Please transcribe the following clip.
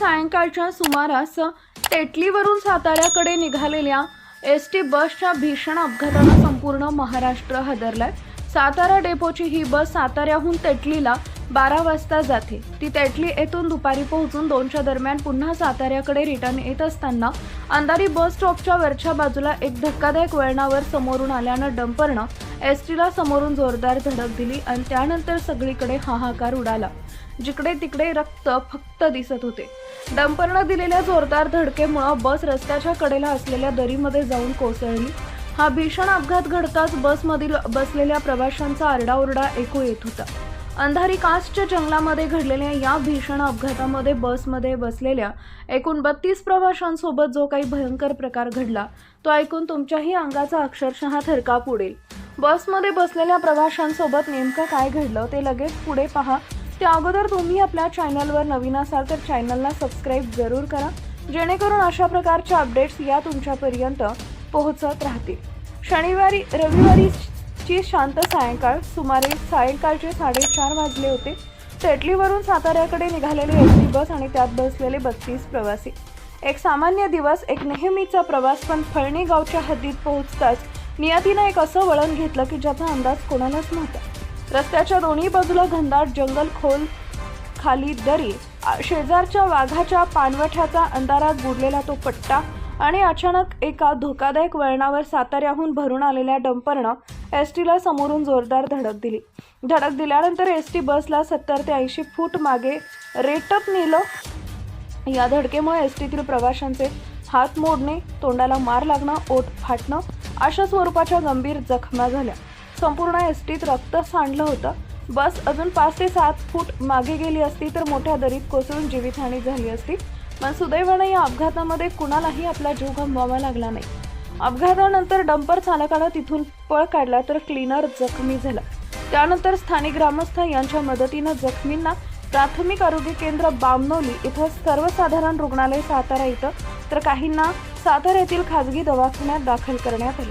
सायंकाळच्या सुमारास टेटलीवरून साताऱ्याकडे निघालेल्या एसटी बसच्या भीषण अपघातानं संपूर्ण महाराष्ट्र हादरलाय। सातारा डेपोची ही बस साताऱ्याहून टेटलीला 12 वाजता जाते। ती टेटली येथून दुपारी पोहोचून 2च्या दरम्यान पुन्हा साताऱ्याकडे रिटर्न येत असताना अंधारी बस स्टॉपच्या वरच्या बाजूला एक धक्कादायक वळणावर समोरून आल्यानं डंपरनं एसटीला समोरून जोरदार धडक दिली आणि त्यानंतर सगळीकडे हाहाकार उडाला। जिकडे तिकडे रक्त फक्त दिसत होते। डंपरनं दिलेल्या जोरदार धडकेमुळे बस रस्त्याच्या कडेला असलेल्या दरीमध्ये जाऊन कोसळली। हा भीषण अपघात घडताच बसमधील बसलेल्या प्रवाशांचा आरडाओरडा ऐकू येत होता। अंधारी कासच्या जंगलामध्ये घडलेल्या या भीषण अपघातामध्ये बसमध्ये बसलेल्या एकूण 32 प्रवाशांसोबत जो काही भयंकर प्रकार घडला तो ऐकून तुमच्याही अंगाचा अक्षरशः थरकाप उडेल। बसमध्ये बसलेल्या प्रवाशांसोबत नेमकं काय घडलं ते लगेच पुढे पहा। त्या अगोदर तुम्ही आपल्या चॅनलवर नवीन असाल तर चॅनलला सबस्क्राईब जरूर करा, जेणेकरून अशा प्रकारच्या अपडेट्स या तुमच्यापर्यंत पोहोचत राहतील। शनिवारी रविवारीची शांत सायंकाळ सुमारे सायंकाळचे 4:30 वाजले होते। टेटलीवरून साताऱ्याकडे निघालेली एसटी बस आणि त्यात बसलेले 32 प्रवासी। एक सामान्य दिवस, एक नेहमीचा प्रवास, पण फळणी गावच्या हद्दीत पोहोचताच नियतीनं एक असं वळण घेतलं की ज्याचा अंदाज कोणालाच नव्हता। रस्त्याच्या दोन्ही बाजूला घनदाट जंगल, खोल खाली दरी, शेजारच्या वाघाच्या पाणवठ्याचा अंधारात बुडलेला तो पट्टा आणि अचानक एका धोकादायक वळणावर साताऱ्याहून भरून आलेल्या डंपरनं एसटीला समोरून जोरदार धडक दिली। धडक दिल्यानंतर एसटी बसला 70 ते 80 फूट मागे रेटत नेलं। या धडकेमुळे एसटीतील प्रवाशांचे हात मोडणे, तोंडाला मार लागणं, ओठ फाटणं अशा स्वरूपाच्या गंभीर जखमा झाल्या। संपूर्ण एसटीत रक्त सांडलं होतं। बस अजून 5 ते 7 फूट मागे गेली असती तर मोठ्या दरीत कोसळून जीवितहानी झाली असती, पण सुदैवाने या अपघातामध्ये कुणालाही आपला जीव गमवावा लागला नाही। अपघातानंतर डंपर चालकानं तिथून पळ काढला तर क्लीनर जखमी झाला। त्यानंतर स्थानिक ग्रामस्थ यांच्या मदतीनं जखमींना प्राथमिक आरोग्य केंद्र बामनोली इथं, सर्वसाधारण रुग्णालय सातारा इथं, तर काहींना साताऱ्यातील खाजगी दवाखान्यात दाखल करण्यात आले।